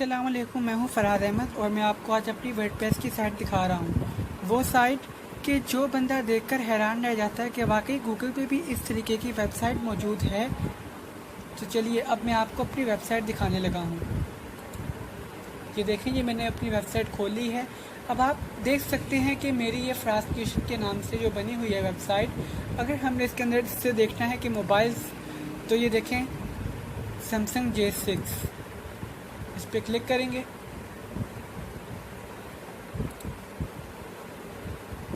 अस्सलाम वालेकुम, मैं हूं फरहाद अहमद और मैं आपको आज अपनी वर्डप्रेस की साइट दिखा रहा हूं। वो साइट कि जो बंदा देखकर हैरान रह जाता है कि वाकई गूगल पे भी इस तरीके की वेबसाइट मौजूद है। तो चलिए अब मैं आपको अपनी वेबसाइट दिखाने लगा हूं। ये देखें, ये मैंने अपनी वेबसाइट खोली है। अब आप देख सकते हैं कि मेरी ये फराज क्रिएशन के नाम से जो बनी हुई है वेबसाइट। अगर हमने इसके अंदर से देखना है कि मोबाइल्स, तो ये देखें सैमसंग J6, इस पर क्लिक करेंगे।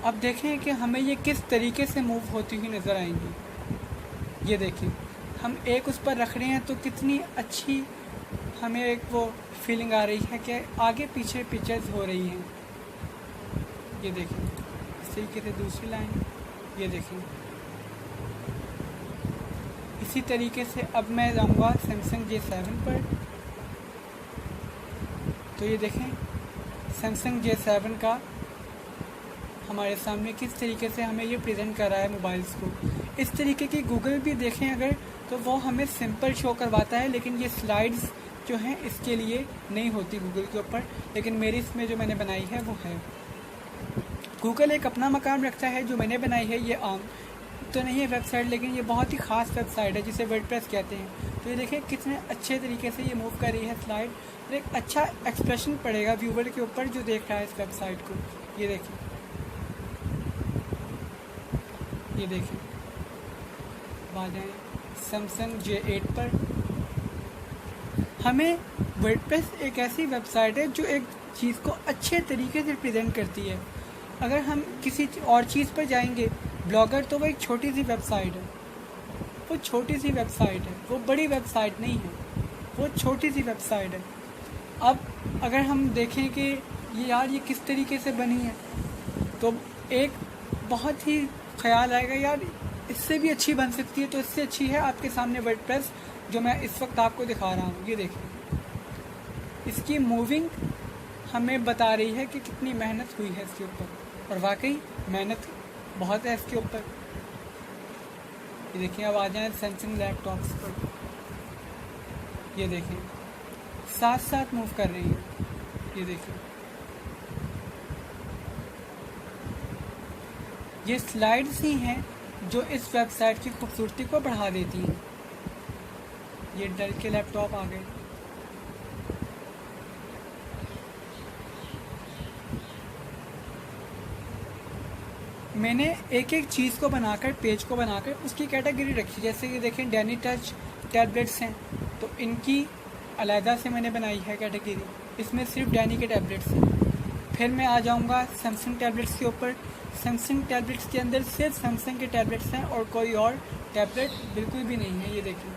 अब देखें कि हमें ये किस तरीके से मूव होती हुई नज़र आएंगी। ये देखें, हम एक उस पर रख रहे हैं तो कितनी अच्छी हमें एक वो फीलिंग आ रही है कि आगे पीछे पिक्चर्स हो रही हैं। ये देखें, इस तरीके से दूसरी लाइन, ये देखें। इसी तरीके से अब मैं जाऊंगा सैमसंग J7 पर। तो ये देखें सैमसंग J7 का हमारे सामने किस तरीके से हमें ये प्रेजेंट कर रहा है मोबाइल्स को। इस तरीके की गूगल भी देखें अगर, तो वो हमें सिंपल शो करवाता है, लेकिन ये स्लाइड्स जो हैं इसके लिए नहीं होती गूगल के ऊपर। लेकिन मेरी इसमें जो मैंने बनाई है वो है। गूगल एक अपना मकाम रखता है। जो मैंने बनाई है ये आम तो नहीं है वेबसाइट, लेकिन ये बहुत ही ख़ास वेबसाइट है जिसे वर्डप्रेस कहते हैं। तो ये देखें कितने अच्छे तरीके से ये मूव कर रही है स्लाइड, और एक अच्छा एक्सप्रेशन पड़ेगा व्यूवर के ऊपर जो देख रहा है इस वेबसाइट को। ये देखें, ये देखें। आ जाएँ सैमसंग J8 पर। हमें वर्डप्रेस एक ऐसी वेबसाइट है जो एक चीज़ को अच्छे तरीके से प्रेजेंट करती है। अगर हम किसी और चीज़ पर जाएंगे, ब्लॉगर, तो वो एक छोटी सी वेबसाइट है। वो छोटी सी वेबसाइट है, वो बड़ी वेबसाइट नहीं है, वो छोटी सी वेबसाइट है। अब अगर हम देखें कि ये किस तरीके से बनी है, तो एक बहुत ही ख्याल आएगा यार इससे भी अच्छी बन सकती है। तो इससे अच्छी है आपके सामने वर्डप्रेस जो मैं इस वक्त आपको दिखा रहा हूँ। ये देखिए, इसकी मूविंग हमें बता रही है कि कितनी मेहनत हुई है इसके ऊपर, और वाकई मेहनत बहुत है इसके ऊपर। ये देखिए, अब आ जाएं सैमसंग लैपटॉप्स पर। ये देखें साथ साथ मूव कर रही है। ये देखिए, ये स्लाइड्स ही हैं जो इस वेबसाइट की खूबसूरती को बढ़ा देती हैं। ये डेल के लैपटॉप आ गए। मैंने एक एक चीज़ को बनाकर, पेज को बनाकर उसकी कैटेगरी रखी। जैसे ये देखें डैनी टच टैबलेट्स हैं, तो इनकी अलहदा से मैंने बनाई है कैटेगरी। इसमें सिर्फ डैनी के टैबलेट्स हैं। फिर मैं आ जाऊंगा सैमसंग टैबलेट्स के ऊपर। सैमसंग टैबलेट्स के अंदर सिर्फ सैमसंग के टैबलेट्स हैं और कोई और टैबलेट बिल्कुल भी नहीं है। ये देखिए,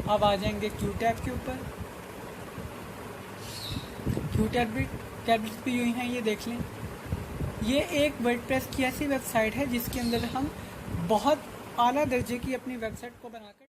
अब आ जाएंगे क्यू टैब के ऊपर। क्यू टैबलेट्स भी यूँ हैं, ये देख लें। ये एक वर्डप्रेस की ऐसी वेबसाइट है जिसके अंदर हम बहुत आला दर्जे की अपनी वेबसाइट को बनाकर